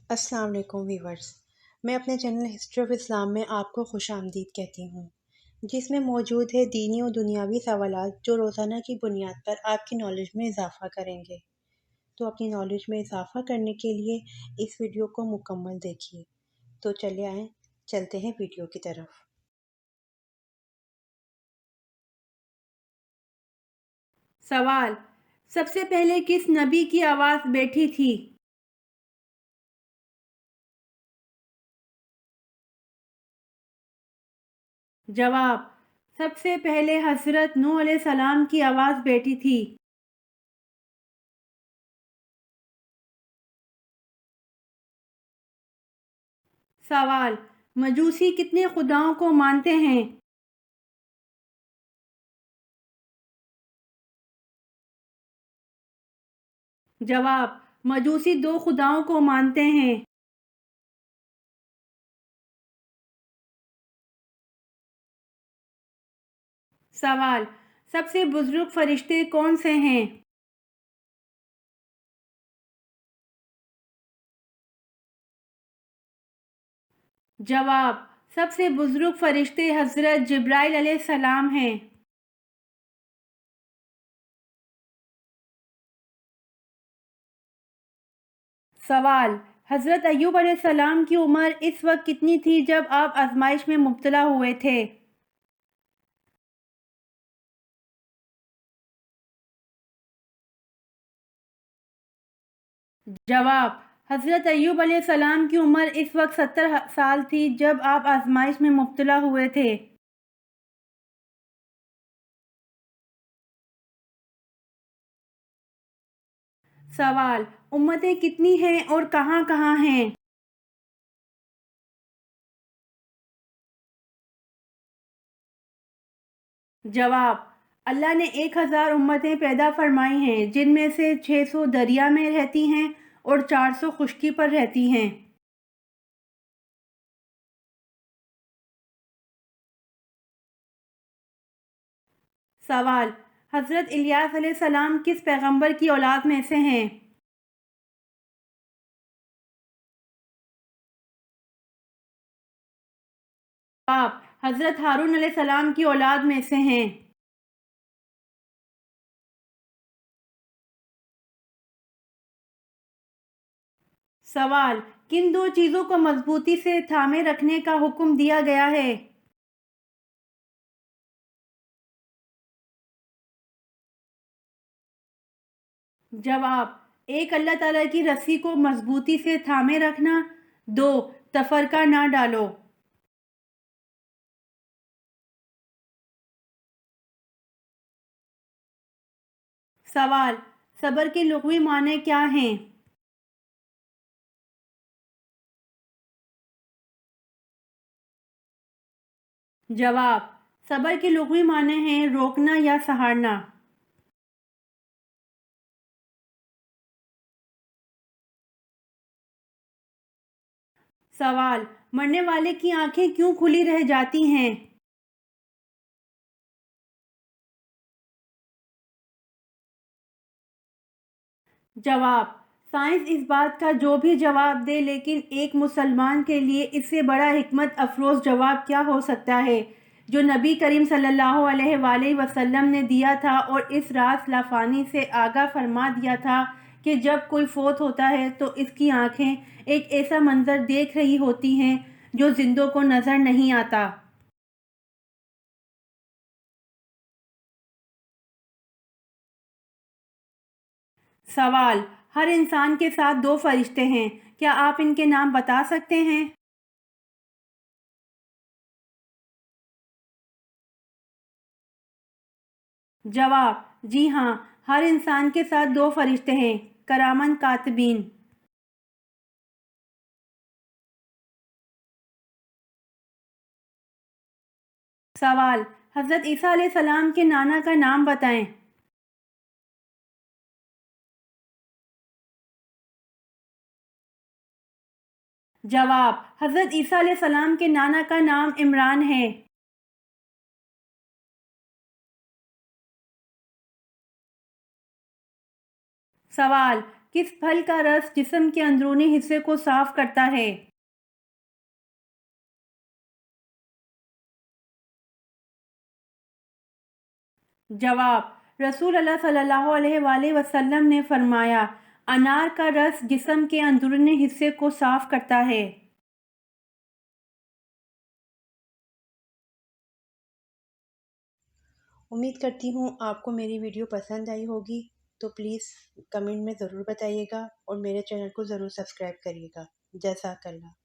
السلام علیکم ویورز، میں اپنے چینل ہسٹری آف اسلام میں آپ کو خوش آمدید کہتی ہوں، جس میں موجود ہے دینی و دنیاوی سوالات جو روزانہ کی بنیاد پر آپ کی نالج میں اضافہ کریں گے۔ تو اپنی نالج میں اضافہ کرنے کے لیے اس ویڈیو کو مکمل دیکھیے۔ تو چلے آئیں، چلتے ہیں ویڈیو کی طرف۔ سوال: سب سے پہلے کس نبی کی آواز بیٹھی تھی؟ جواب: سب سے پہلے حضرت نوح علیہ السلام کی آواز بیٹھی تھی۔ سوال: مجوسی کتنے خداؤں کو مانتے ہیں؟ جواب: مجوسی 2 خداؤں کو مانتے ہیں۔ سوال: سب سے بزرگ فرشتے کون سے ہیں؟ جواب: سب سے بزرگ فرشتے حضرت جبرائیل علیہ السلام ہیں۔ سوال: حضرت ایوب علیہ السلام کی عمر اس وقت کتنی تھی جب آپ آزمائش میں مبتلا ہوئے تھے؟ جواب: حضرت ایوب علیہ السلام کی عمر اس وقت 70 سال تھی جب آپ آزمائش میں مبتلا ہوئے تھے۔ سوال: امتیں کتنی ہیں اور کہاں کہاں ہیں؟ جواب: اللہ نے 1000 امتیں پیدا فرمائی ہیں، جن میں سے 600 دریا میں رہتی ہیں اور 400 خشکی پر رہتی ہیں۔ سوال: حضرت الیاس علیہ السلام کس پیغمبر کی اولاد میں سے ہیں؟ جواب: حضرت ہارون علیہ السلام کی اولاد میں سے ہیں۔ سوال: کن 2 چیزوں کو مضبوطی سے تھامے رکھنے کا حکم دیا گیا ہے؟ جواب: 1 اللہ تعالیٰ کی رسی کو مضبوطی سے تھامے رکھنا، 2 تفرقہ نہ ڈالو۔ سوال: صبر کے لغوی معنی کیا ہیں؟ جواب: صبر کے لغوی معنی ہیں روکنا یا سہارنا۔ سوال: مرنے والے کی آنکھیں کیوں کھلی رہ جاتی ہیں؟ جواب: سائنس اس بات کا جو بھی جواب دے، لیکن ایک مسلمان کے لیے اس سے بڑا حکمت افروز جواب کیا ہو سکتا ہے جو نبی کریم صلی اللہ علیہ وآلہ وسلم نے دیا تھا اور اس راز لافانی سے آگاہ فرما دیا تھا کہ جب کوئی فوت ہوتا ہے تو اس کی آنکھیں ایک ایسا منظر دیکھ رہی ہوتی ہیں جو زندوں کو نظر نہیں آتا۔ سوال: ہر انسان کے ساتھ 2 فرشتے ہیں، کیا آپ ان کے نام بتا سکتے ہیں؟ جواب: جی ہاں، ہر انسان کے ساتھ 2 فرشتے ہیں، کرامن کاتبین۔ سوال: حضرت عیسیٰ علیہ السلام کے نانا کا نام بتائیں۔ جواب: حضرت عیسیٰ علیہ السلام کے نانا کا نام عمران ہے۔ سوال: کس پھل کا رس جسم کے اندرونی حصے کو صاف کرتا ہے؟ جواب: رسول اللہ صلی اللہ علیہ وآلہ وسلم نے فرمایا، انار کا رس جسم کے اندرونی حصے کو صاف کرتا ہے۔ امید کرتی ہوں آپ کو میری ویڈیو پسند آئی ہوگی، تو پلیز کمنٹ میں ضرور بتائیے گا اور میرے چینل کو ضرور سبسکرائب کریے گا۔ جزاک اللہ۔